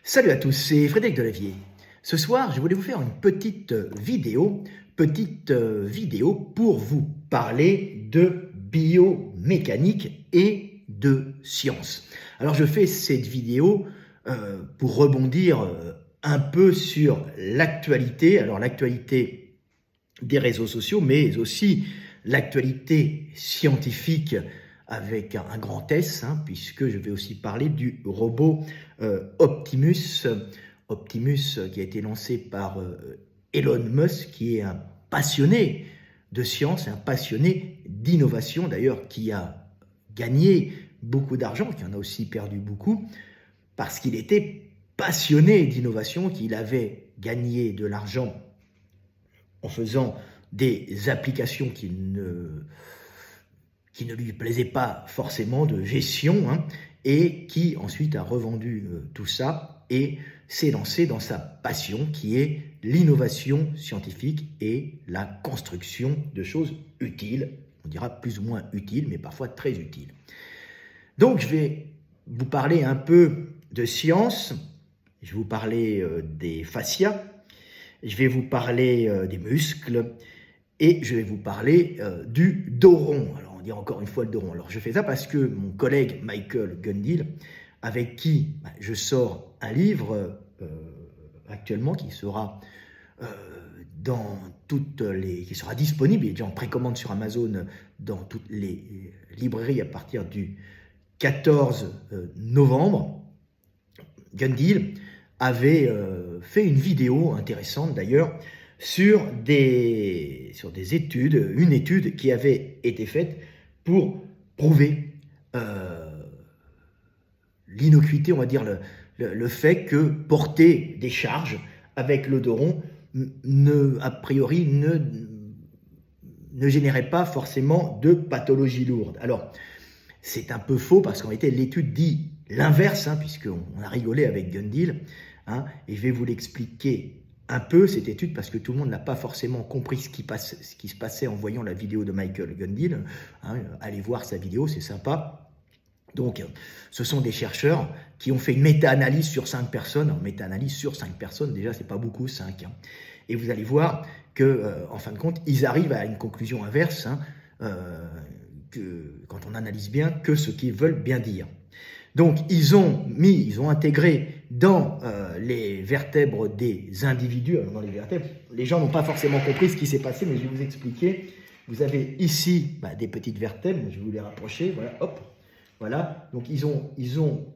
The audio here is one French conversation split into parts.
Salut à tous, c'est Frédéric Delavier. Ce soir, je voulais vous faire une petite vidéo pour vous parler de biomécanique et de science. Alors je fais cette vidéo pour rebondir un peu sur l'actualité, alors l'actualité des réseaux sociaux, mais aussi l'actualité scientifique avec un grand S, puisque je vais aussi parler du robot Optimus qui a été lancé par Elon Musk, qui est un passionné de science, un passionné d'innovation, d'ailleurs qui a gagné beaucoup d'argent, qui en a aussi perdu beaucoup, parce qu'il était passionné d'innovation, qu'il avait gagné de l'argent en faisant des applications qui ne lui plaisaient pas forcément, de gestion, et qui ensuite a revendu tout ça et s'est lancé dans sa passion qui est l'innovation scientifique et la construction de choses utiles, on dira plus ou moins utiles, mais parfois très utiles. Donc je vais vous parler un peu de science, je vais vous parler des fascias, je vais vous parler des muscles et je vais vous parler du dos rond. Alors on dit encore une fois le dos rond. Alors je fais ça parce que mon collègue Michael Gundil, avec qui je sors un livre actuellement qui sera qui sera disponible, il est déjà en précommande sur Amazon dans toutes les librairies à partir du 14 novembre. Gundil avait fait une vidéo intéressante d'ailleurs sur des études, une étude qui avait été faite pour prouver l'innocuité, on va dire le fait que porter des charges avec le dos rond a priori ne générait pas forcément de pathologie lourde. Alors c'est un peu faux parce qu'en réalité l'étude dit l'inverse, puisqu'on a rigolé avec Gundil, et je vais vous l'expliquer un peu cette étude parce que tout le monde n'a pas forcément compris ce qui se passait en voyant la vidéo de Michael Gundil. Allez voir sa vidéo, c'est sympa. Donc, ce sont des chercheurs qui ont fait une méta-analyse sur 5 personnes. Alors, méta-analyse sur 5 personnes, déjà, c'est pas beaucoup, 5. Et vous allez voir que, en fin de compte, ils arrivent à une conclusion inverse, que, quand on analyse bien, que ce qu'ils veulent bien dire. Donc, ils ont intégré dans les vertèbres des individus, alors dans les vertèbres, les gens n'ont pas forcément compris ce qui s'est passé, mais je vais vous expliquer. Vous avez ici des petites vertèbres, je vais vous les rapprocher, voilà, hop, voilà. Donc, ils ont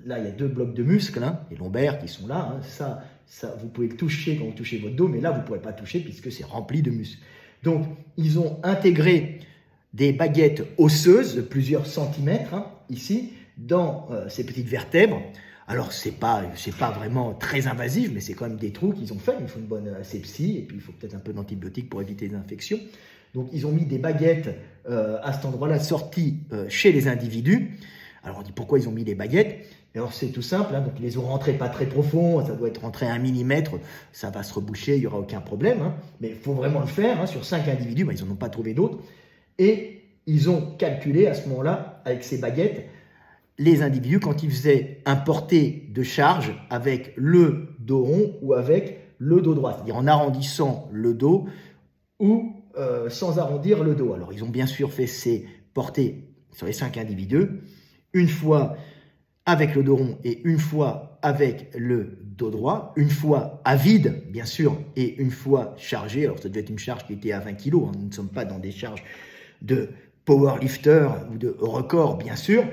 là, il y a 2 blocs de muscles, les lombaires qui sont là, ça, vous pouvez le toucher quand vous touchez votre dos, mais là, vous ne pourrez pas toucher puisque c'est rempli de muscles. Donc, ils ont intégré des baguettes osseuses de plusieurs centimètres, ici, dans ces petites vertèbres. Alors, c'est pas vraiment très invasif, mais c'est quand même des trous qu'ils ont fait. Il faut une bonne asepsie, et puis il faut peut-être un peu d'antibiotiques pour éviter les infections. Donc, ils ont mis des baguettes à cet endroit-là, sorties chez les individus. Alors, on dit pourquoi ils ont mis des baguettes. Alors, c'est tout simple, donc ils les ont rentrées pas très profond, ça doit être rentré à 1 mm, ça va se reboucher, il n'y aura aucun problème. Mais il faut vraiment le faire, sur 5 individus, ils n'en ont pas trouvé d'autres. Et ils ont calculé à ce moment-là, avec ces baguettes, les individus quand ils faisaient un porté de charge avec le dos rond ou avec le dos droit, c'est-à-dire en arrondissant le dos ou sans arrondir le dos. Alors ils ont bien sûr fait ces portées sur les 5 individus, une fois avec le dos rond et une fois avec le dos droit, une fois à vide bien sûr et une fois chargé. Alors ça devait être une charge qui était à 20 kg, nous ne sommes pas dans des charges de powerlifter ou de record bien sûr.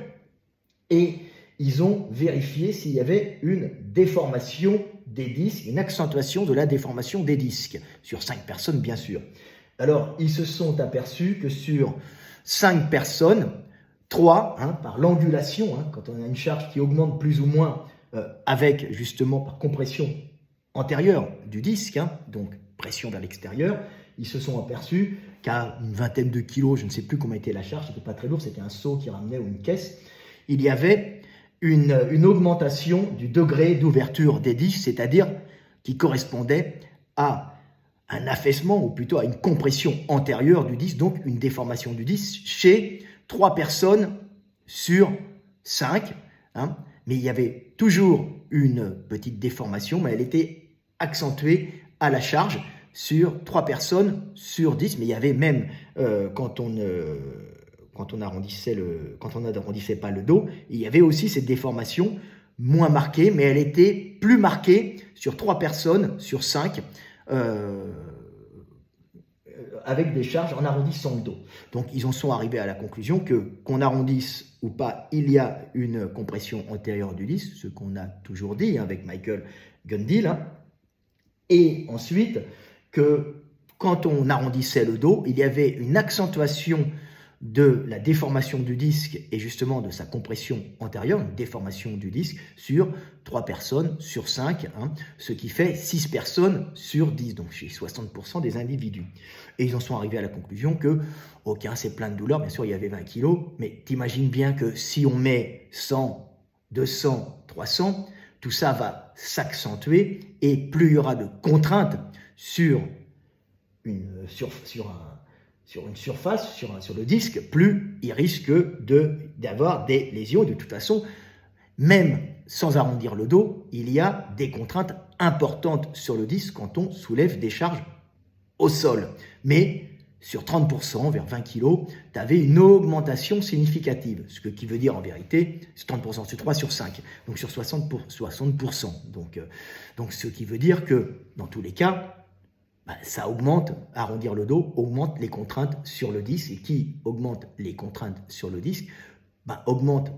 Et ils ont vérifié s'il y avait une déformation des disques, une accentuation de la déformation des disques, sur 5 personnes bien sûr. Alors, ils se sont aperçus que sur 5 personnes, 3, par l'angulation, quand on a une charge qui augmente plus ou moins avec justement par compression antérieure du disque, donc pression vers l'extérieur, ils se sont aperçus qu'à une vingtaine de kilos, je ne sais plus comment était la charge, c'était pas très lourd, c'était un seau qui ramenait ou une caisse, il y avait une augmentation du degré d'ouverture des disques, c'est-à-dire qui correspondait à un affaissement, ou plutôt à une compression antérieure du disque, donc une déformation du disque chez 3 personnes sur 5. Mais il y avait toujours une petite déformation, mais elle était accentuée à la charge sur 3 personnes sur 10, mais il y avait même, quand on n'arrondissait pas le dos, il y avait aussi cette déformation moins marquée, mais elle était plus marquée sur 3 personnes sur 5, avec des charges en arrondissant le dos. Donc ils en sont arrivés à la conclusion que, qu'on arrondisse ou pas, il y a une compression antérieure du disque, ce qu'on a toujours dit avec Michael Gundil, et ensuite que quand on arrondissait le dos, il y avait une accentuation de la déformation du disque et justement de sa compression antérieure, une déformation du disque sur 3 personnes sur 5, ce qui fait 6 personnes sur 10, donc chez 60% des individus. Et ils en sont arrivés à la conclusion que, ok, c'est plein de douleurs, bien sûr il y avait 20 kilos, mais t'imagines bien que si on met 100, 200, 300, tout ça va s'accentuer et plus il y aura de contraintes sur une surface, sur le disque, plus il risque d'avoir des lésions. De toute façon, même sans arrondir le dos, il y a des contraintes importantes sur le disque quand on soulève des charges au sol. Mais sur 30%, vers 20 kg, tu avais une augmentation significative. Ce qui veut dire en vérité, c'est 30% sur 3 sur 5, donc sur 60%. Donc ce qui veut dire que dans tous les cas, ça augmente, arrondir le dos, augmente les contraintes sur le disque, et qui augmente les contraintes sur le disque, augmente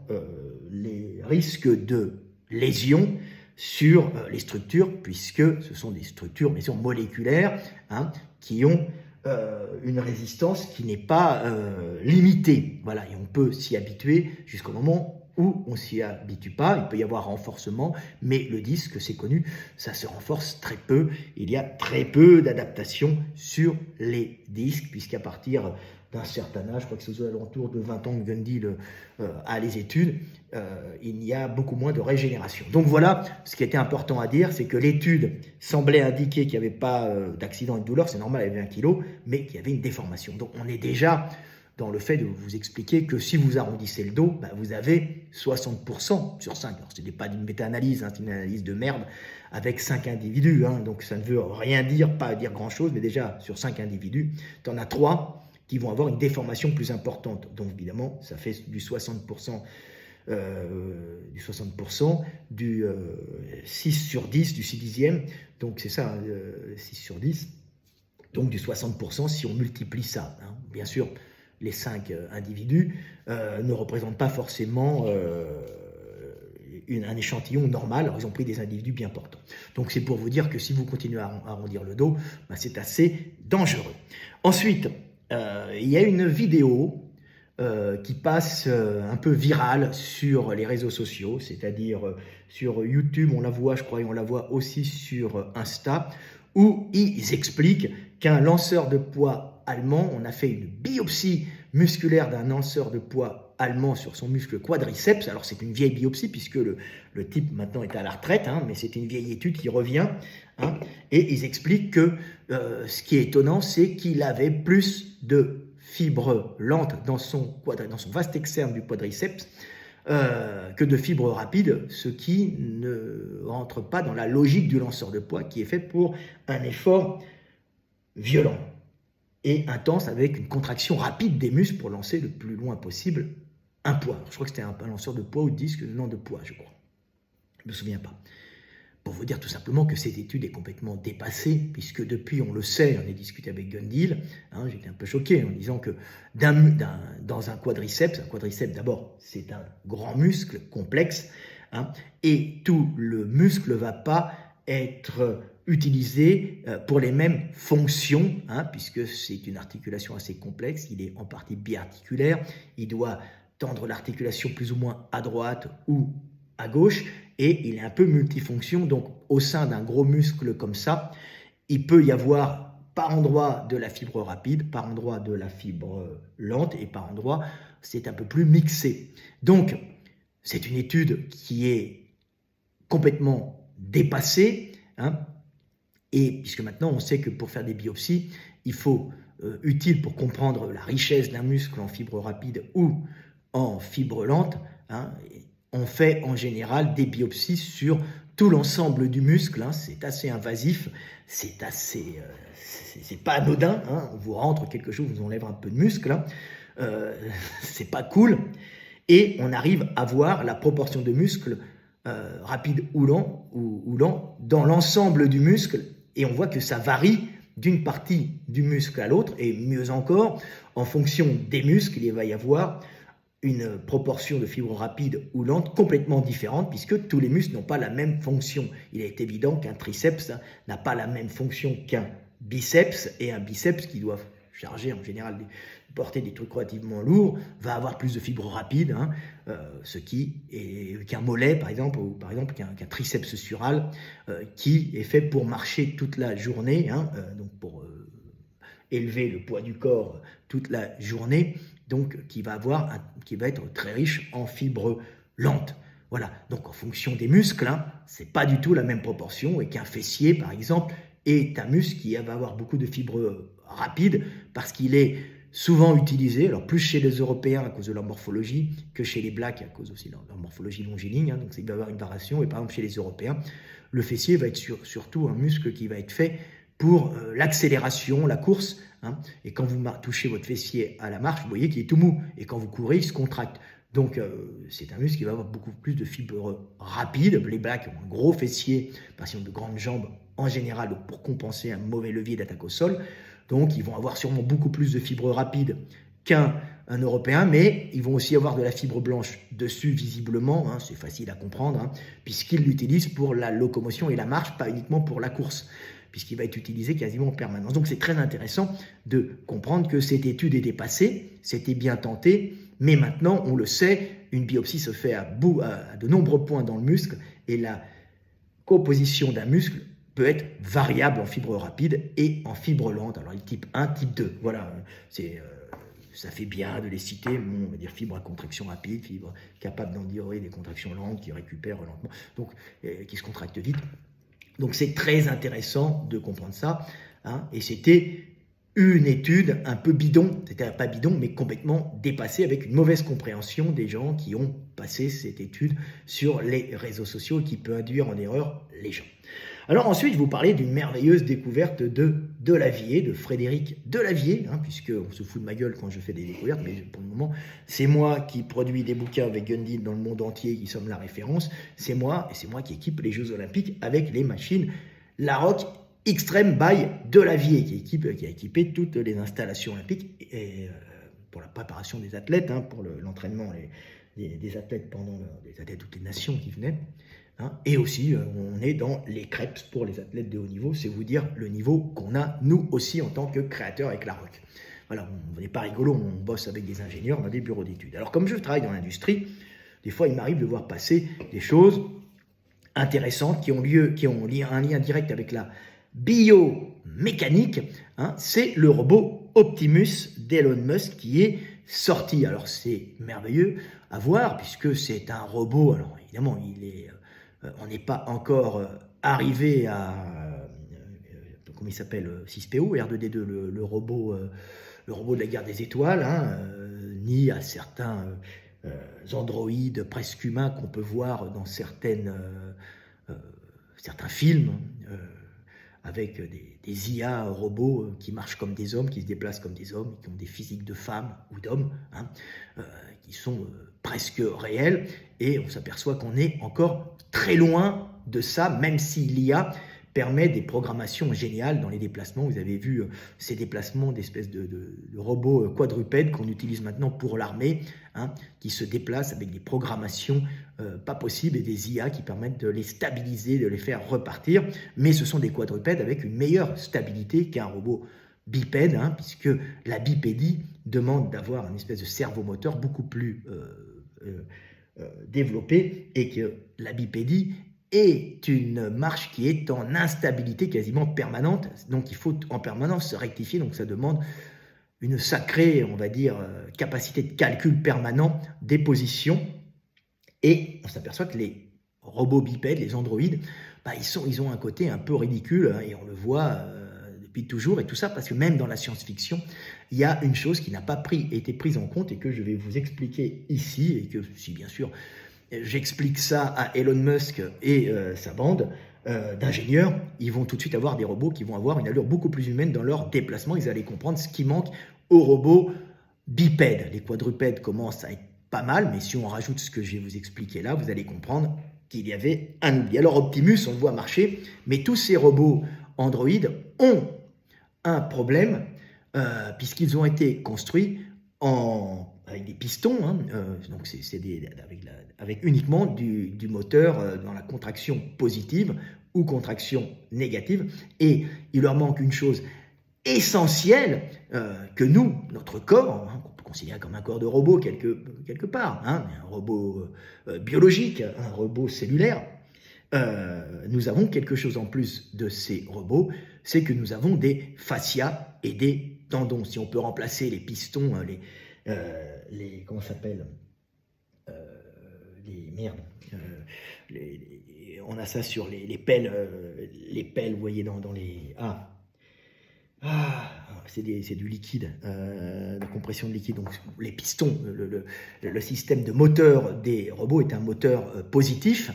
les risques de lésions sur les structures, puisque ce sont des structures bien sûr moléculaires, qui ont une résistance qui n'est pas limitée. Voilà, et on peut s'y habituer jusqu'au moment où on ne s'y habitue pas. Il peut y avoir renforcement, mais le disque, c'est connu, ça se renforce très peu. Il y a très peu d'adaptation sur les disques, puisqu'à partir d'un certain âge, je crois que c'est aux alentours de 20 ans que Gundil a les études, il y a beaucoup moins de régénération. Donc voilà, ce qui était important à dire, c'est que l'étude semblait indiquer qu'il n'y avait pas d'accident et de douleur, c'est normal, il y avait 1 kg, mais qu'il y avait une déformation. Donc on est déjà dans le fait de vous expliquer que si vous arrondissez le dos, vous avez 60% sur 5. Alors ce n'est pas une méta-analyse, c'est une analyse de merde avec 5 individus, donc ça ne veut rien dire, pas dire grand-chose, mais déjà sur 5 individus, tu en as 3 qui vont avoir une déformation plus importante. Donc évidemment, ça fait du 60%, du 6 sur 10, du 6 dixième, donc c'est ça, 6 sur 10, donc du 60% si on multiplie ça. Bien sûr, les 5 individus ne représentent pas forcément un échantillon normal, alors ils ont pris des individus bien portants. Donc c'est pour vous dire que si vous continuez à arrondir le dos, c'est assez dangereux. Ensuite, il y a une vidéo qui passe un peu virale sur les réseaux sociaux, c'est-à-dire sur YouTube, on la voit, je crois, et on la voit aussi sur Insta, où ils expliquent qu'un lanceur de poids allemand, on a fait une biopsie musculaire d'un lanceur de poids allemand sur son muscle quadriceps. Alors c'est une vieille biopsie puisque le type maintenant est à la retraite, mais c'est une vieille étude qui revient, et ils expliquent que ce qui est étonnant, c'est qu'il avait plus de fibres lentes dans son vaste externe du quadriceps que de fibres rapides, ce qui ne rentre pas dans la logique du lanceur de poids qui est fait pour un effort violent et intense avec une contraction rapide des muscles pour lancer le plus loin possible un poids. Je crois que c'était un lanceur de poids ou de disque, non de poids, je crois. Je ne me souviens pas. Pour vous dire tout simplement que cette étude est complètement dépassée, puisque depuis, on le sait, on a discuté avec Gundil, j'étais un peu choqué en disant que dans un quadriceps d'abord, c'est un grand muscle complexe, et tout le muscle ne va pas être utilisé pour les mêmes fonctions, puisque c'est une articulation assez complexe, il est en partie biarticulaire, il doit tendre l'articulation plus ou moins à droite ou à gauche, et il est un peu multifonction. Donc au sein d'un gros muscle comme ça, il peut y avoir par endroit de la fibre rapide, par endroit de la fibre lente, et par endroit c'est un peu plus mixé. Donc c'est une étude qui est complètement dépassée, et puisque maintenant on sait que pour faire des biopsies, il faut utile pour comprendre la richesse d'un muscle en fibre rapide ou en fibre lente, on fait en général des biopsies sur tout l'ensemble du muscle, hein, c'est assez invasif, c'est pas anodin, hein, on vous rentre quelque chose, on vous enlève un peu de muscle, hein, c'est pas cool, et on arrive à voir la proportion de muscle rapide ou lent dans l'ensemble du muscle, et on voit que ça varie d'une partie du muscle à l'autre, et mieux encore, en fonction des muscles, il va y avoir une proportion de fibres rapides ou lentes complètement différente, puisque tous les muscles n'ont pas la même fonction. Il est évident qu'un triceps n'a pas la même fonction qu'un biceps, et un biceps qui doit charger en général, porter des trucs relativement lourds, va avoir plus de fibres rapides, hein, ce qui est qu'un mollet par exemple, ou par exemple qu'un triceps sural, qui est fait pour marcher toute la journée, hein, donc pour élever le poids du corps toute la journée, donc qui va être très riche en fibres lentes. Voilà, donc en fonction des muscles, hein, c'est pas du tout la même proportion, et qu'un fessier par exemple est un muscle qui va avoir beaucoup de fibres rapides parce qu'il est souvent utilisé, alors plus chez les Européens à cause de leur morphologie que chez les Blacks à cause aussi de leur morphologie longiligne, hein, donc il va y avoir une variation, et par exemple chez les Européens, le fessier va être surtout un muscle qui va être fait pour l'accélération, la course, hein, et quand vous touchez votre fessier à la marche, vous voyez qu'il est tout mou, et quand vous courez, il se contracte. Donc c'est un muscle qui va avoir beaucoup plus de fibres rapides. Les Blacks ont un gros fessier parce qu'ils ont de grandes jambes en général pour compenser un mauvais levier d'attaque au sol. Donc ils vont avoir sûrement beaucoup plus de fibres rapides qu'un Européen, mais ils vont aussi avoir de la fibre blanche dessus visiblement, hein, c'est facile à comprendre, hein, puisqu'ils l'utilisent pour la locomotion et la marche, pas uniquement pour la course, puisqu'il va être utilisé quasiment en permanence. Donc c'est très intéressant de comprendre que cette étude était passée, c'était bien tenté, mais maintenant on le sait, une biopsie se fait à de nombreux points dans le muscle, et la composition d'un muscle peut être variable en fibres rapides et en fibres lentes. Alors, type 1, type 2, voilà, ça fait bien de les citer. Bon, on va dire fibres à contraction rapide, fibres capables d'endurer des contractions lentes qui récupèrent lentement, donc qui se contractent vite. Donc, c'est très intéressant de comprendre ça, hein, et c'était une étude un peu bidon, c'était pas bidon, mais complètement dépassée, avec une mauvaise compréhension des gens qui ont passé cette étude sur les réseaux sociaux, qui peut induire en erreur les gens. Alors ensuite, je vous parlais d'une merveilleuse découverte de Delavier, de Frédéric Delavier, hein, puisqu'on se fout de ma gueule quand je fais des découvertes, mais pour le moment, c'est moi qui produis des bouquins avec Gundil dans le monde entier, qui sommes la référence, c'est moi qui équipe les Jeux Olympiques avec les machines Laroque Extreme by Delavier, qui a équipé toutes les installations olympiques, et pour la préparation des athlètes, hein, pour l'entraînement des athlètes des athlètes de toutes les nations qui venaient. Hein, et aussi, on est dans les crêpes pour les athlètes de haut niveau. C'est vous dire le niveau qu'on a, nous aussi, en tant que créateurs avec Laroque. Voilà, on n'est pas rigolo, on bosse avec des ingénieurs dans des bureaux d'études. Alors, comme je travaille dans l'industrie, des fois, il m'arrive de voir passer des choses intéressantes qui ont un lien direct avec la biomécanique. Hein, c'est le robot Optimus d'Elon Musk qui est sorti. Alors, c'est merveilleux à voir, puisque c'est un robot. Alors, évidemment, on n'est pas encore arrivé à, comment il s'appelle, 6PO, R2D2, le robot de la guerre des étoiles, hein, ni à certains androïdes presque humains qu'on peut voir dans certains films, avec des IA robots qui marchent comme des hommes, qui se déplacent comme des hommes, qui ont des physiques de femmes ou d'hommes, hein, qui sont presque réels, et on s'aperçoit qu'on est encore très loin de ça, même si l'IA permet des programmations géniales dans les déplacements. Vous avez vu ces déplacements d'espèces de robots quadrupèdes qu'on utilise maintenant pour l'armée, hein, qui se déplacent avec des programmations pas possibles, et des IA qui permettent de les stabiliser, de les faire repartir. Mais ce sont des quadrupèdes avec une meilleure stabilité qu'un robot bipède, hein, puisque la bipédie demande d'avoir une espèce de cerveau moteur beaucoup plus développé, et que la bipédie est une marche qui est en instabilité quasiment permanente, donc il faut en permanence se rectifier, donc ça demande une sacrée, on va dire, capacité de calcul permanent des positions, et on s'aperçoit que les robots bipèdes, les androïdes, ils ont un côté un peu ridicule, hein, et on le voit depuis toujours, et tout ça parce que même dans la science-fiction, il y a une chose qui n'a pas été prise en compte, et que je vais vous expliquer ici, et que si bien sûr j'explique ça à Elon Musk et sa bande d'ingénieurs, ils vont tout de suite avoir des robots qui vont avoir une allure beaucoup plus humaine dans leur déplacement. Ils allaient comprendre ce qui manque aux robots bipèdes. Les quadrupèdes commencent à être pas mal, mais si on rajoute ce que je vais vous expliquer là, vous allez comprendre qu'il y avait un oubli. Alors Optimus, on le voit marcher, mais tous ces robots Android ont un problème puisqu'ils ont été construits avec des pistons, hein, donc c'est avec uniquement du moteur dans la contraction positive ou contraction négative, et il leur manque une chose essentielle que nous, notre corps, hein, qu'on peut considérer comme un corps de robot quelque part, hein, un robot biologique, un robot cellulaire, nous avons quelque chose en plus de ces robots, c'est que nous avons des fascias et des tendons. Si on peut remplacer les pistons, comment ça s'appelle, on a ça sur les pelles, vous voyez dans les c'est du liquide, de compression de liquide. Donc les pistons, le système de moteur des robots est un moteur positif.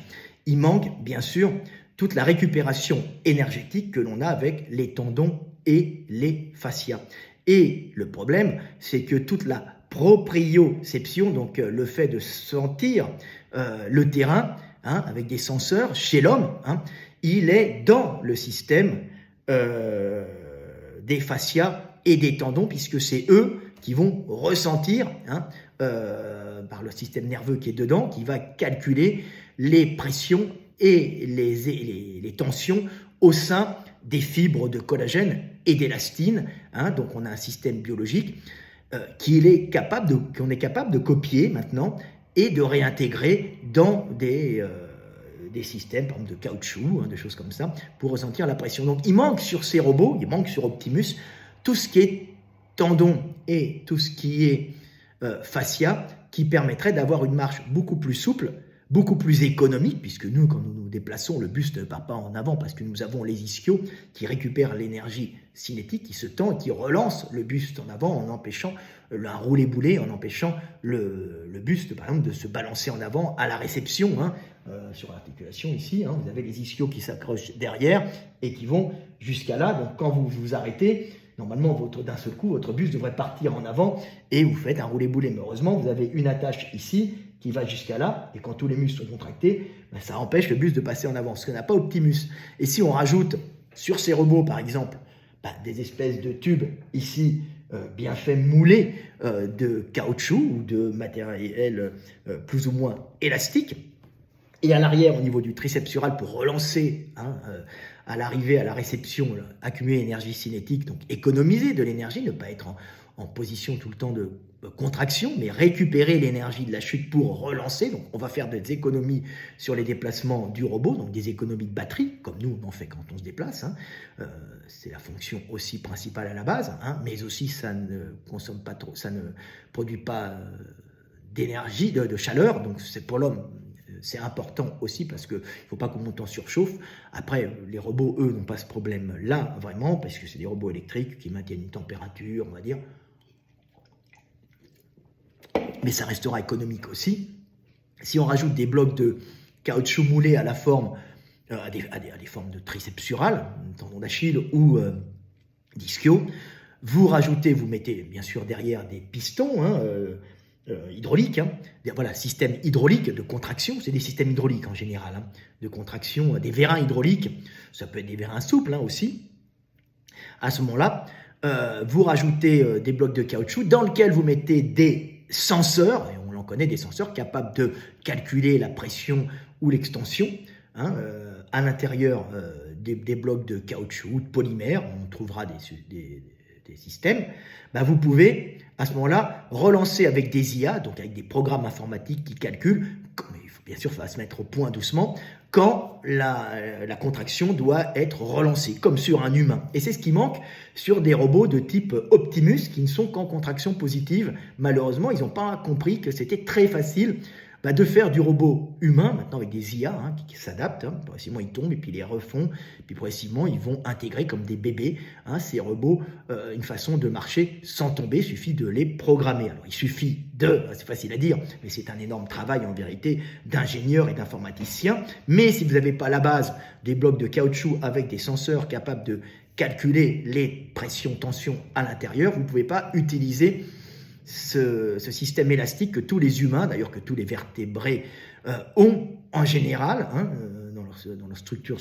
Il manque bien sûr toute la récupération énergétique que l'on a avec les tendons et les fascias. Et le problème, c'est que toute la proprioception, donc le fait de sentir le terrain, hein, avec des senseurs chez l'homme, hein, il est dans le système des fascias et des tendons, puisque c'est eux qui vont ressentir, hein, par le système nerveux qui est dedans, qui va calculer les pressions et les tensions au sein des fibres de collagène et d'élastine, hein. Donc on a un système biologique qu'on est capable de copier maintenant et de réintégrer dans des systèmes, par exemple de caoutchouc, hein, des choses comme ça, pour ressentir la pression. Donc il manque sur ces robots, il manque sur Optimus, tout ce qui est tendon et tout ce qui est fascia, qui permettrait d'avoir une marche beaucoup plus souple, beaucoup plus économique, puisque nous, quand nous nous déplaçons, le buste ne part pas en avant parce que nous avons les ischios qui récupèrent l'énergie cinétique, qui se tend et qui relance le buste en avant en empêchant un roulé-boulé, en empêchant le buste, par exemple, de se balancer en avant à la réception, hein, sur l'articulation ici, hein, vous avez les ischios qui s'accrochent derrière et qui vont jusqu'à là. Donc quand vous vous arrêtez, normalement, d'un seul coup, votre buste devrait partir en avant et vous faites un roulé-boulé. Mais heureusement, vous avez une attache ici qui va jusqu'à là, et quand tous les muscles sont contractés, ben ça empêche le buste de passer en avant, ce que n'a pas Optimus. Et si on rajoute sur ces robots, par exemple, des espèces de tubes ici, bien faits, moulés, de caoutchouc ou de matériel plus ou moins élastique, et à l'arrière, au niveau du triceps sural, pour relancer, hein, à l'arrivée, à la réception, accumuler l'énergie cinétique, donc économiser de l'énergie, ne pas être en position tout le temps de contraction, mais récupérer l'énergie de la chute pour relancer. Donc on va faire des économies sur les déplacements du robot, donc des économies de batterie, comme nous on en fait quand on se déplace, hein. C'est la fonction aussi principale à la base, hein, mais aussi ça ne consomme pas trop, ça ne produit pas d'énergie, de chaleur, donc c'est pour l'homme. C'est important aussi parce qu'il ne faut pas qu'on monte en surchauffe. Après, les robots, eux, n'ont pas ce problème-là, vraiment, parce que c'est des robots électriques qui maintiennent une température, on va dire. Mais ça restera économique aussi. Si on rajoute des blocs de caoutchouc moulés à la forme, à des formes de triceps sural, tendon d'Achille ou d'ischio, vous mettez bien sûr derrière des pistons, hein, hydrauliques, hein. Voilà, système hydraulique de contraction, c'est des systèmes hydrauliques en général, hein, de contraction, des vérins hydrauliques, ça peut être des vérins souples, hein, aussi. À ce moment-là, vous rajoutez des blocs de caoutchouc dans lesquels vous mettez des senseurs, et on l'en connaît, des senseurs capables de calculer la pression ou l'extension, hein, à l'intérieur des blocs de caoutchouc ou de polymère, on trouvera des systèmes. Vous pouvez à ce moment-là relancer avec des IA, donc avec des programmes informatiques qui calculent, mais il faut bien sûr, ça va se mettre au point doucement, quand la contraction doit être relancée, comme sur un humain. Et c'est ce qui manque sur des robots de type Optimus qui ne sont qu'en contraction positive. Malheureusement, ils n'ont pas compris que c'était très facile de faire du robot humain, maintenant avec des IA qui s'adaptent, progressivement ils tombent et puis ils les refont, puis progressivement ils vont intégrer comme des bébés ces robots, une façon de marcher sans tomber, il suffit de les programmer. Alors il suffit c'est facile à dire, mais c'est un énorme travail en vérité d'ingénieurs et d'informaticiens, mais si vous n'avez pas la base des blocs de caoutchouc avec des senseurs capables de calculer les pressions, tensions à l'intérieur, vous ne pouvez pas utiliser ce système élastique que tous les humains, d'ailleurs que tous les vertébrés ont en général dans leur structure,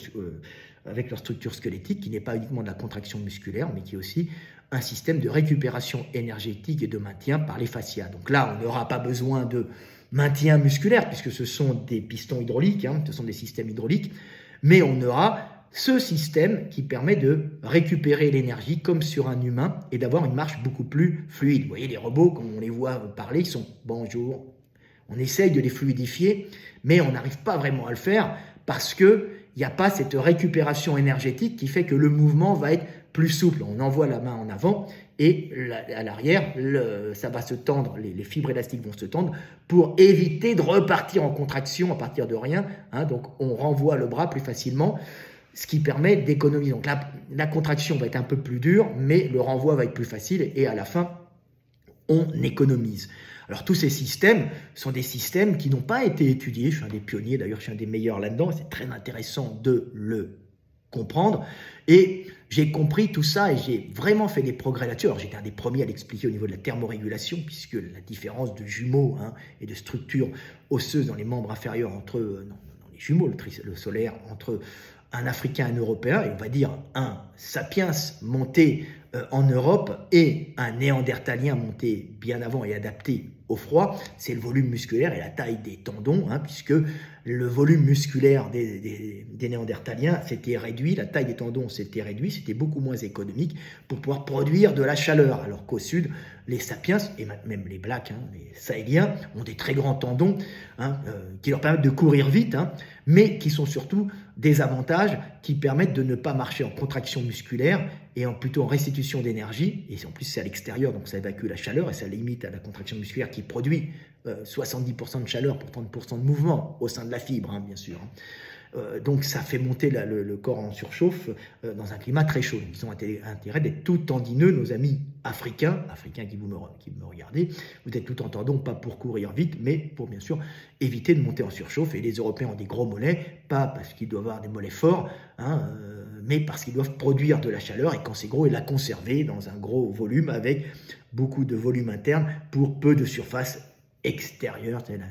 avec leur structure squelettique, qui n'est pas uniquement de la contraction musculaire, mais qui est aussi un système de récupération énergétique et de maintien par les fascias. Donc là, on n'aura pas besoin de maintien musculaire, puisque ce sont des pistons hydrauliques, ce sont des systèmes hydrauliques, mais on aura ce système qui permet de récupérer l'énergie comme sur un humain et d'avoir une marche beaucoup plus fluide. Vous voyez, les robots, comme on les voit parler, ils sont « bonjour ». On essaye de les fluidifier, mais on n'arrive pas vraiment à le faire parce qu'il n'y a pas cette récupération énergétique qui fait que le mouvement va être plus souple. On envoie la main en avant et à l'arrière, ça va se tendre, les fibres élastiques vont se tendre pour éviter de repartir en contraction à partir de rien. Donc on renvoie le bras plus facilement, ce qui permet d'économiser. Donc la contraction va être un peu plus dure, mais le renvoi va être plus facile et à la fin, on économise. Alors tous ces systèmes sont des systèmes qui n'ont pas été étudiés. Je suis un des pionniers, d'ailleurs je suis un des meilleurs là-dedans. C'est très intéressant de le comprendre. Et j'ai compris tout ça et j'ai vraiment fait des progrès là-dessus. Alors j'étais un des premiers à l'expliquer au niveau de la thermorégulation, puisque la différence de jumeaux et de structure osseuse dans les membres inférieurs dans les jumeaux, le solaire, entre un Africain et un Européen, et on va dire un Sapiens monté en Europe et un Néandertalien monté bien avant et adapté au froid, c'est le volume musculaire et la taille des tendons, puisque le volume musculaire des Néandertaliens s'était réduit, la taille des tendons s'était réduite, c'était beaucoup moins économique pour pouvoir produire de la chaleur, alors qu'au sud, les Sapiens, et même les Blacks, les Sahéliens, ont des très grands tendons qui leur permettent de courir vite, mais qui sont surtout des avantages qui permettent de ne pas marcher en contraction musculaire et plutôt en restitution d'énergie, et en plus c'est à l'extérieur, donc ça évacue la chaleur et ça limite à la contraction musculaire qui produit 70% de chaleur pour 30% de mouvement au sein de la fibre, bien sûr. Donc ça fait monter le corps en surchauffe dans un climat très chaud. Ils ont intérêt d'être tout tendineux, nos amis africains qui me regardez, vous êtes tout en tendons, pas pour courir vite, mais pour bien sûr éviter de monter en surchauffe. Et les Européens ont des gros mollets, pas parce qu'ils doivent avoir des mollets forts, mais parce qu'ils doivent produire de la chaleur, et quand c'est gros, et la conserver dans un gros volume avec beaucoup de volume interne pour peu de surface extérieure. C'est la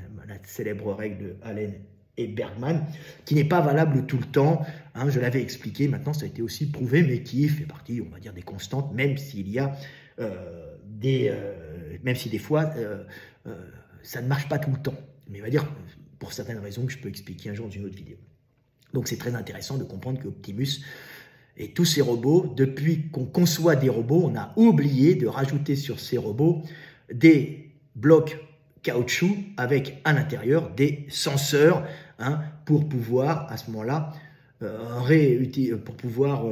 célèbre règle de Allen et Bergman, qui n'est pas valable tout le temps, je l'avais expliqué, maintenant ça a été aussi prouvé, mais qui fait partie, on va dire, des constantes, même s'il y a même si des fois ça ne marche pas tout le temps, mais on va dire pour certaines raisons que je peux expliquer un jour dans une autre vidéo. Donc c'est très intéressant de comprendre que Optimus et tous ces robots, depuis qu'on conçoit des robots, on a oublié de rajouter sur ces robots des blocs caoutchouc avec à l'intérieur des senseurs pour pouvoir à ce moment-là pour pouvoir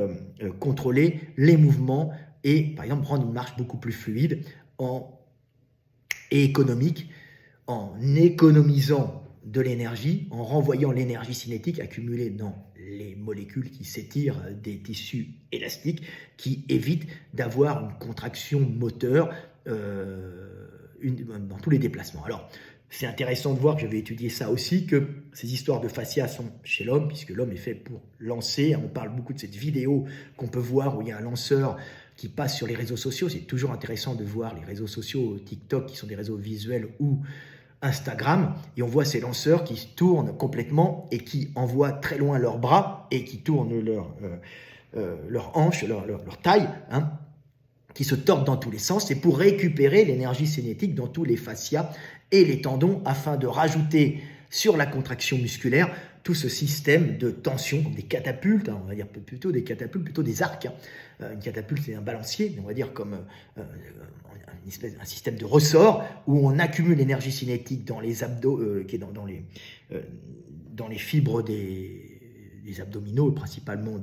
contrôler les mouvements et par exemple rendre une marche beaucoup plus fluide et économique en économisant de l'énergie, en renvoyant l'énergie cinétique accumulée dans les molécules qui s'étirent des tissus élastiques, qui évitent d'avoir une contraction moteur dans tous les déplacements. Alors, c'est intéressant de voir que j'avais étudié ça aussi, que ces histoires de fascia sont chez l'homme, puisque l'homme est fait pour lancer. On parle beaucoup de cette vidéo qu'on peut voir où il y a un lanceur qui passe sur les réseaux sociaux. C'est toujours intéressant de voir les réseaux sociaux, TikTok, qui sont des réseaux visuels, ou Instagram, et on voit ces lanceurs qui se tournent complètement et qui envoient très loin leurs bras et qui tournent leur hanche, leur taille, qui se tordent dans tous les sens. C'est pour récupérer l'énergie cinétique dans tous les fascias et les tendons afin de rajouter sur la contraction musculaire tout ce système de tension, comme des catapultes, on va dire plutôt des catapultes, plutôt des arcs. Une catapulte, c'est un balancier, mais on va dire comme un système de ressort où on accumule l'énergie cinétique dans les abdos, qui est dans les fibres des abdominaux, principalement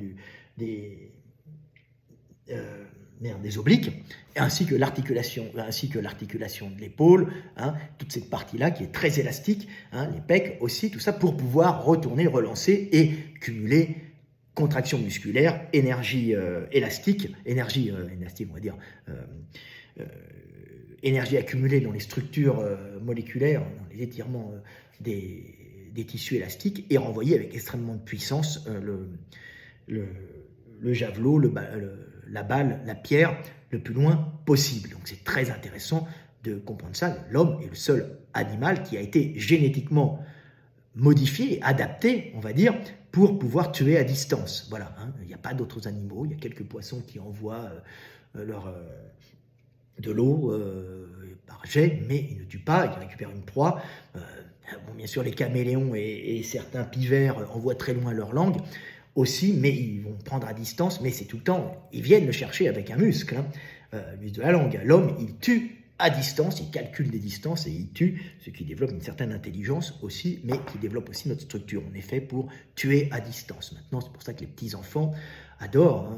des obliques, ainsi que l'articulation de l'épaule, hein, toute cette partie-là qui est très élastique, hein, les pecs aussi, tout ça pour pouvoir retourner, relancer et cumuler contraction musculaire, énergie élastique, on va dire, énergie accumulée dans les structures moléculaires, dans les étirements des tissus élastiques, et renvoyée avec extrêmement de puissance le javelot, la balle, la pierre, le plus loin possible. Donc c'est très intéressant de comprendre ça. L'homme est le seul animal qui a été génétiquement modifié, adapté, on va dire, pour pouvoir tuer à distance. Voilà, hein. Il n'y a pas d'autres animaux, il y a quelques poissons qui envoient de l'eau par jet, mais ils ne tuent pas, ils récupèrent une proie. Bon, bien sûr, les caméléons et certains pivers envoient très loin leur langue aussi, mais ils vont prendre à distance, mais c'est tout le temps, ils viennent le chercher avec un muscle, hein, le muscle de la langue. L'homme, il tue à distance, il calcule des distances et il tue, ce qui développe une certaine intelligence aussi, mais qui développe aussi notre structure. On est fait pour tuer à distance. Maintenant, c'est pour ça que les petits-enfants adorent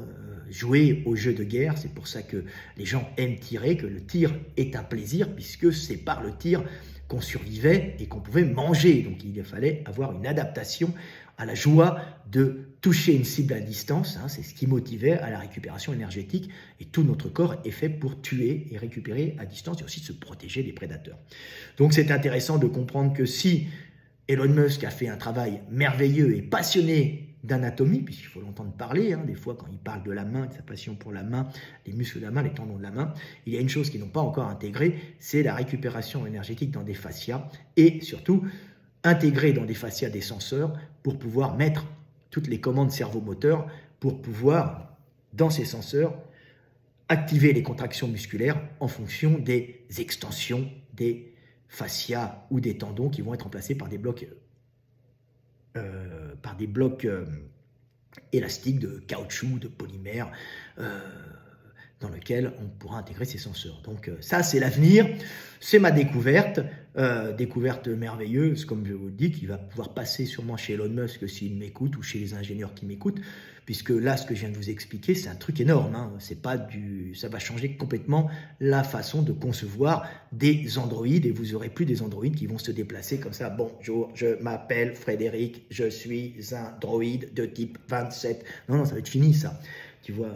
jouer aux jeux de guerre, c'est pour ça que les gens aiment tirer, que le tir est un plaisir, puisque c'est par le tir qu'on survivait et qu'on pouvait manger. Donc il fallait avoir une adaptation à la joie de toucher une cible à distance, hein, c'est ce qui motivait à la récupération énergétique, et tout notre corps est fait pour tuer et récupérer à distance et aussi se protéger des prédateurs. Donc c'est intéressant de comprendre que si Elon Musk a fait un travail merveilleux et passionné d'anatomie, puisqu'il faut l'entendre parler, hein, des fois quand il parle de la main, de sa passion pour la main, les muscles de la main, les tendons de la main, il y a une chose qu'ils n'ont pas encore intégrée, c'est la récupération énergétique dans des fascias, et surtout intégrer dans des fascias des senseurs pour pouvoir mettre toutes les commandes cerveau-moteur, pour pouvoir, dans ces senseurs, activer les contractions musculaires en fonction des extensions des fascias ou des tendons qui vont être remplacés par des blocs élastiques de caoutchouc, de polymère, dans lequel on pourra intégrer ces senseurs. Donc ça, c'est l'avenir, c'est ma découverte, découverte merveilleuse, comme je vous le dis, qui va pouvoir passer sûrement chez Elon Musk s'il m'écoute, ou chez les ingénieurs qui m'écoutent, puisque là, ce que je viens de vous expliquer, c'est un truc énorme, hein. C'est pas ça va changer complètement la façon de concevoir des androïdes, et vous aurez plus des androïdes qui vont se déplacer comme ça. Bonjour, je m'appelle Frédéric, je suis un droïde de type 27. Non, ça va être fini, ça. Tu vois,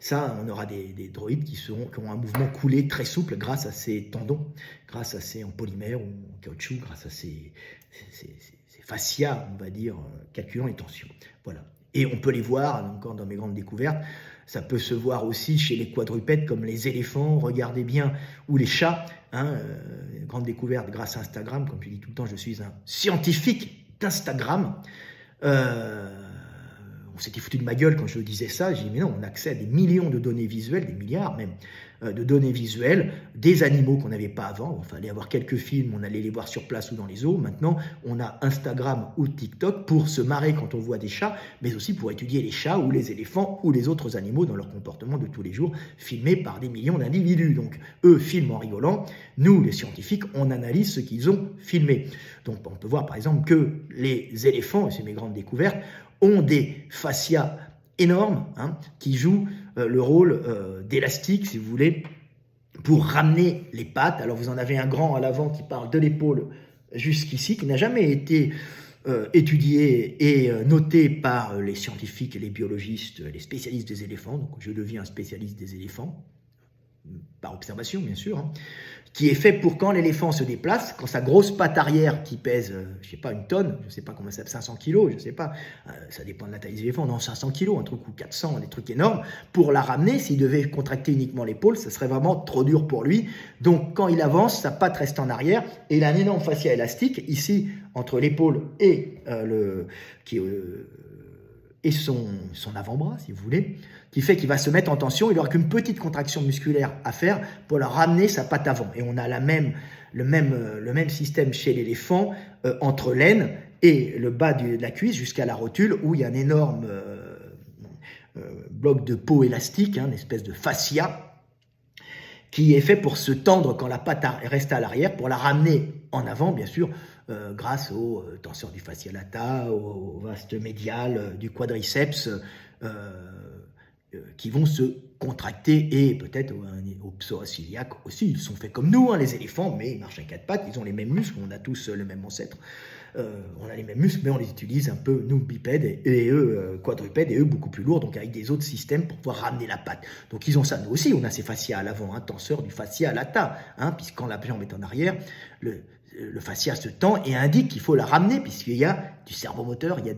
ça, on aura des droïdes qui ont un mouvement coulé très souple grâce à ces tendons, grâce à ces en polymère ou en caoutchouc, grâce à ces fascias, on va dire, calculant les tensions. Voilà. Et on peut les voir, encore dans mes grandes découvertes, ça peut se voir aussi chez les quadrupèdes comme les éléphants, regardez bien, ou les chats. Hein, grande découverte grâce à Instagram, comme je dis tout le temps, je suis un scientifique d'Instagram. On s'était foutu de ma gueule quand je disais ça. J'ai dit, mais non, on a accès à des millions de données visuelles, des milliards même, de données visuelles, des animaux qu'on n'avait pas avant. Il fallait avoir quelques films, on allait les voir sur place ou dans les zoos. Maintenant, on a Instagram ou TikTok pour se marrer quand on voit des chats, mais aussi pour étudier les chats ou les éléphants ou les autres animaux dans leur comportement de tous les jours, filmés par des millions d'individus. Donc, eux filment en rigolant. Nous, les scientifiques, on analyse ce qu'ils ont filmé. Donc, on peut voir par exemple que les éléphants, et c'est mes grandes découvertes, ont des fascias énormes, hein, qui jouent le rôle d'élastique, si vous voulez, pour ramener les pattes. Alors vous en avez un grand à l'avant qui parle de l'épaule jusqu'ici, qui n'a jamais été étudié et noté par les scientifiques et les biologistes, les spécialistes des éléphants. Donc je deviens un spécialiste des éléphants, par observation bien sûr, hein, qui est fait pour quand l'éléphant se déplace, quand sa grosse patte arrière qui pèse, je sais pas, une tonne, je sais pas comment ça, 500 kilos, je sais pas, ça dépend de la taille des éléphants, non, 500 kilos, un truc ou 400, des trucs énormes, pour la ramener, s'il devait contracter uniquement l'épaule, ça serait vraiment trop dur pour lui. Donc quand il avance, sa patte reste en arrière, et il a un énorme fascia élastique, ici, entre l'épaule et son avant-bras, si vous voulez, qui fait qu'il va se mettre en tension, il n'aura qu'une petite contraction musculaire à faire pour la ramener sa patte avant. Et on a le même système chez l'éléphant, entre l'aine et le bas de la cuisse jusqu'à la rotule, où il y a un énorme bloc de peau élastique, hein, une espèce de fascia, qui est fait pour se tendre quand la patte reste à l'arrière, pour la ramener en avant, bien sûr, grâce au tenseur du fascia lata, au vaste médial du quadriceps, qui vont se contracter, et peut-être au psoas iliaque aussi. Ils sont faits comme nous, hein, les éléphants, mais ils marchent à quatre pattes, ils ont les mêmes muscles, on a tous le même ancêtre. On a les mêmes muscles, mais on les utilise un peu, nous, bipèdes, et eux, quadrupèdes, et eux, beaucoup plus lourds, donc avec des autres systèmes pour pouvoir ramener la patte. Donc ils ont ça, nous aussi, on a ces fascias à l'avant, hein, tenseur du fascia lata, hein, puisque quand la jambe est en arrière, le fascia se tend et indique qu'il faut la ramener, puisqu'il y a du cerveau-moteur, il y a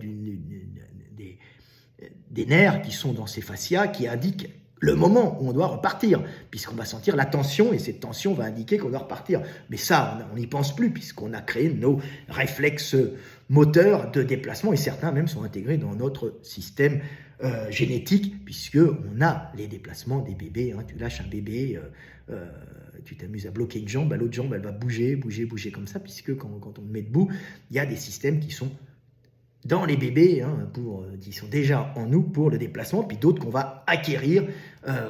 des nerfs qui sont dans ces fascias qui indiquent le moment où on doit repartir, puisqu'on va sentir la tension, et cette tension va indiquer qu'on doit repartir. Mais ça, on n'y pense plus, puisqu'on a créé nos réflexes moteurs de déplacement, et certains même sont intégrés dans notre système génétique, puisqu'on a les déplacements des bébés. Hein. Tu lâches un bébé, tu t'amuses à bloquer une jambe, l'autre jambe, elle va bouger comme ça, puisque quand on le met debout, il y a des systèmes qui sont dans les bébés, hein, qui sont déjà en nous pour le déplacement, puis d'autres qu'on va acquérir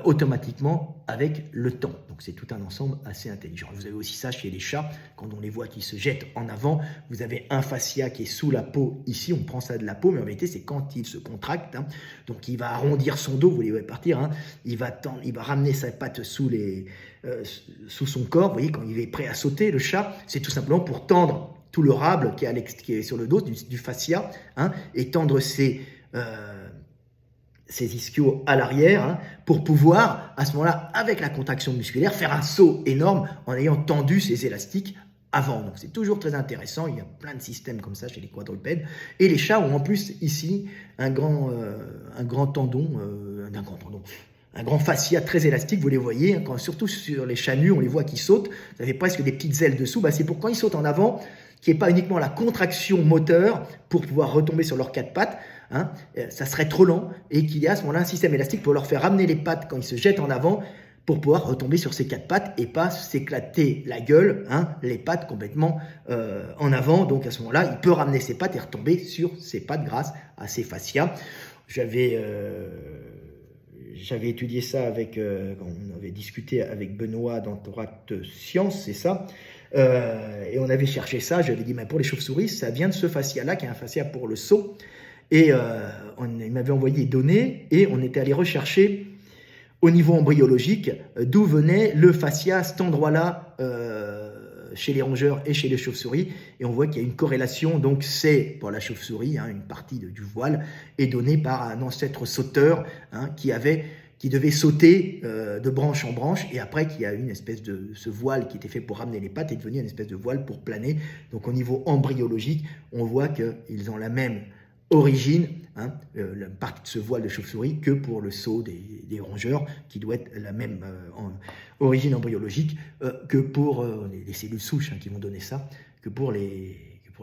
automatiquement avec le temps. Donc c'est tout un ensemble assez intelligent. Vous avez aussi ça chez les chats, quand on les voit qui se jettent en avant, vous avez un fascia qui est sous la peau ici, on prend ça de la peau, mais en réalité c'est quand il se contracte, hein, donc il va arrondir son dos, vous les voyez partir, hein, il va ramener sa patte sous son corps, vous voyez, quand il est prêt à sauter, le chat, c'est tout simplement pour tendre tout le rable qui est sur le dos du fascia, hein, et tendre ses ischios à l'arrière, hein, pour pouvoir, à ce moment-là, avec la contraction musculaire, faire un saut énorme en ayant tendu ses élastiques avant. Donc c'est toujours très intéressant, il y a plein de systèmes comme ça chez les quadrupèdes. Et les chats ont en plus ici un grand fascia très élastique, vous les voyez, hein, surtout sur les chats nus, on les voit qui sautent, vous avez presque des petites ailes dessous, c'est pour quand ils sautent en avant, qu'il n'y ait pas uniquement la contraction moteur pour pouvoir retomber sur leurs quatre pattes, hein, ça serait trop lent, et qu'il y a à ce moment-là un système élastique pour leur faire ramener les pattes quand ils se jettent en avant, pour pouvoir retomber sur ces quatre pattes et pas s'éclater la gueule, hein, les pattes complètement en avant. Donc à ce moment-là, il peut ramener ses pattes et retomber sur ses pattes grâce à ses fascias. J'avais étudié ça on avait discuté avec Benoît d'Antoract Science, c'est ça. Et on avait cherché ça, j'avais dit, mais pour les chauves-souris, ça vient de ce fascia-là, qui est un fascia pour le saut. Et il m'avait envoyé des données, et on était allé rechercher au niveau embryologique d'où venait le fascia à cet endroit-là, chez les rongeurs et chez les chauves-souris, et on voit qu'il y a une corrélation. Donc c'est, pour la chauve-souris, hein, une partie du voile est donnée par un ancêtre sauteur, hein, qui devait sauter de branche en branche, et après qu'il y a une espèce de ce voile qui était fait pour ramener les pattes est devenu une espèce de voile pour planer. Donc au niveau embryologique, on voit qu'ils ont la même origine, hein, la partie de ce voile de chauve-souris, que pour le saut des rongeurs, qui doit être la même origine embryologique que pour les cellules souches, hein, qui vont donner ça, que pour les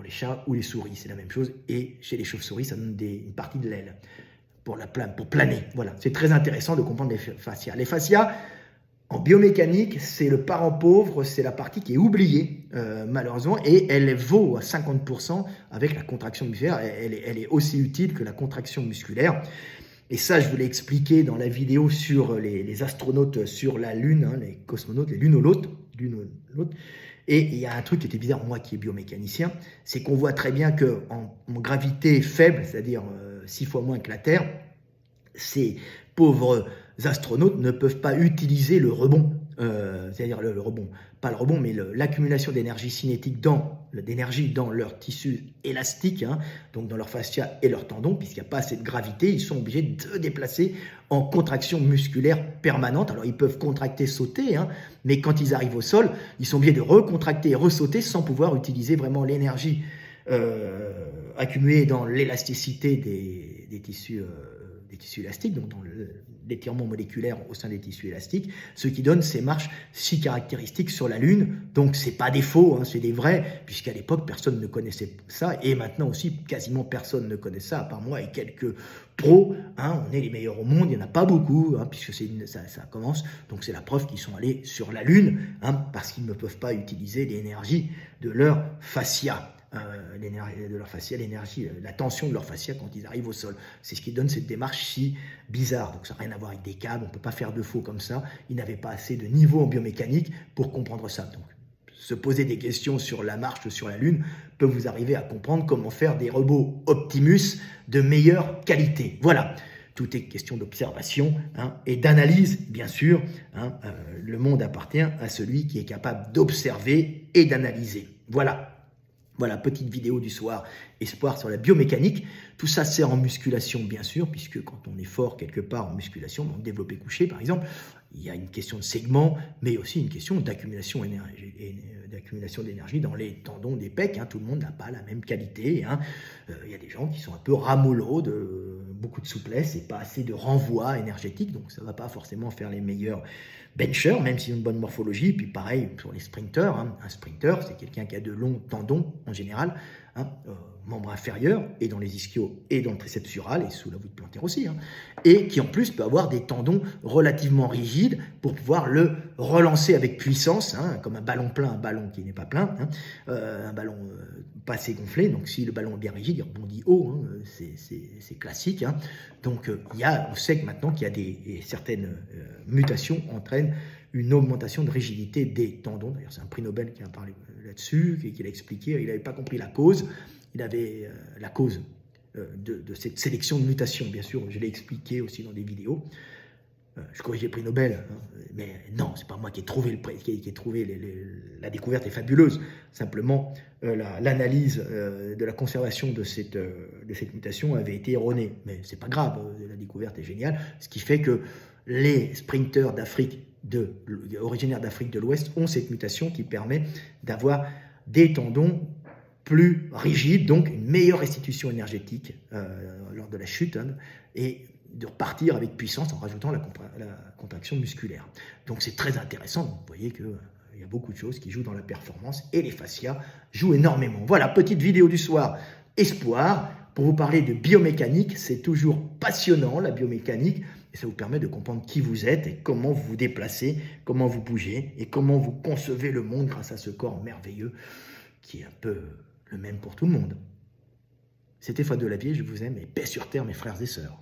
chats ou les souris, c'est la même chose. Et chez les chauves-souris, ça donne une partie de l'aile pour planer. Voilà, c'est très intéressant de comprendre les fascias. Les fascias, en biomécanique, c'est le parent pauvre, c'est la partie qui est oubliée, malheureusement, et elle vaut à 50% avec la contraction musculaire. Elle est aussi utile que la contraction musculaire. Et ça, je vous l'ai expliqué dans la vidéo sur les astronautes sur la Lune, hein, les cosmonautes, les lunolotes. Et il y a un truc qui était bizarre, moi qui est biomécanicien, c'est qu'on voit très bien qu'en gravité faible, c'est-à-dire 6 fois moins que la Terre, ces pauvres astronautes ne peuvent pas utiliser le rebond, c'est-à-dire le rebond, pas le rebond, mais l'accumulation d'énergie cinétique dans leur tissu élastique, hein, donc dans leur fascia et leurs tendons, puisqu'il n'y a pas assez de gravité, ils sont obligés de déplacer en contraction musculaire permanente. Alors ils peuvent contracter, sauter, hein, mais quand ils arrivent au sol, ils sont obligés de recontracter et ressauter sans pouvoir utiliser vraiment l'énergie accumulée dans l'élasticité des tissus élastiques, donc dans l'étirement moléculaire au sein des tissus élastiques, ce qui donne ces marches si caractéristiques sur la Lune. Donc c'est pas des faux, hein, c'est des vrais, puisqu'à l'époque personne ne connaissait ça, et maintenant aussi quasiment personne ne connaît ça, à part moi et quelques pros, hein, on est les meilleurs au monde, il n'y en a pas beaucoup, hein, puisque ça commence, donc c'est la preuve qu'ils sont allés sur la Lune, hein, parce qu'ils ne peuvent pas utiliser l'énergie de leur fascia. La tension de leur fascia quand ils arrivent au sol. C'est ce qui donne cette démarche si bizarre. Donc ça n'a rien à voir avec des câbles, on ne peut pas faire de faux comme ça. Ils n'avaient pas assez de niveau en biomécanique pour comprendre ça. Donc se poser des questions sur la marche sur la Lune peut vous arriver à comprendre comment faire des robots Optimus de meilleure qualité. Voilà. tout est question d'observation hein, et d'analyse, bien sûr. Hein, le monde appartient à celui qui est capable d'observer et d'analyser. Voilà. Voilà, petite vidéo du soir, espoir sur la biomécanique. Tout ça sert en musculation, bien sûr, puisque quand on est fort quelque part en musculation, dans le développé couché, par exemple, il y a une question de segment, mais aussi une question d'accumulation d'énergie dans les tendons des pecs. Hein. Tout le monde n'a pas la même qualité. Hein. Il y a des gens qui sont un peu ramollos, beaucoup de souplesse et pas assez de renvoi énergétique, donc ça ne va pas forcément faire les meilleurs benchers, même s'ils ont une bonne morphologie. Et puis pareil pour les sprinters. Hein. Un sprinter, c'est quelqu'un qui a de longs tendons en général, hein, membre inférieur, et dans les ischios, et dans le triceps sural, et sous la voûte plantaire aussi, hein, et qui en plus peut avoir des tendons relativement rigides pour pouvoir le relancer avec puissance, hein, comme un ballon plein, un ballon qui n'est pas plein, hein, un ballon pas assez gonflé. Donc si le ballon est bien rigide, il rebondit haut, hein, c'est classique. Hein. Donc on sait que maintenant qu'il y a certaines mutations entraînent une augmentation de rigidité des tendons. D'ailleurs, c'est un prix Nobel qui a parlé là-dessus, qui l'a expliqué. Il n'avait pas compris la cause. Il avait la cause de cette sélection de mutations, bien sûr. Je l'ai expliqué aussi dans des vidéos. Je corrige les prix Nobel, hein, mais non, c'est pas moi qui ai trouvé la découverte est fabuleuse. Simplement, l'analyse de la conservation de cette mutation avait été erronée. Mais c'est pas grave, la découverte est géniale. Ce qui fait que les sprinters originaires d'Afrique de l'Ouest ont cette mutation qui permet d'avoir des tendons plus rigides, donc une meilleure restitution énergétique lors de la chute, hein, et de repartir avec puissance en rajoutant la contraction musculaire. Donc c'est très intéressant. Vous voyez qu'il y a beaucoup de choses qui jouent dans la performance et les fascias jouent énormément. Voilà, petite vidéo du soir, espoir, pour vous parler de biomécanique. C'est toujours passionnant, la biomécanique, et ça vous permet de comprendre qui vous êtes et comment vous vous déplacez, comment vous bougez et comment vous concevez le monde grâce à ce corps merveilleux qui est un peu le même pour tout le monde. C'était Fouad Delavier, je vous aime et paix sur terre mes frères et sœurs.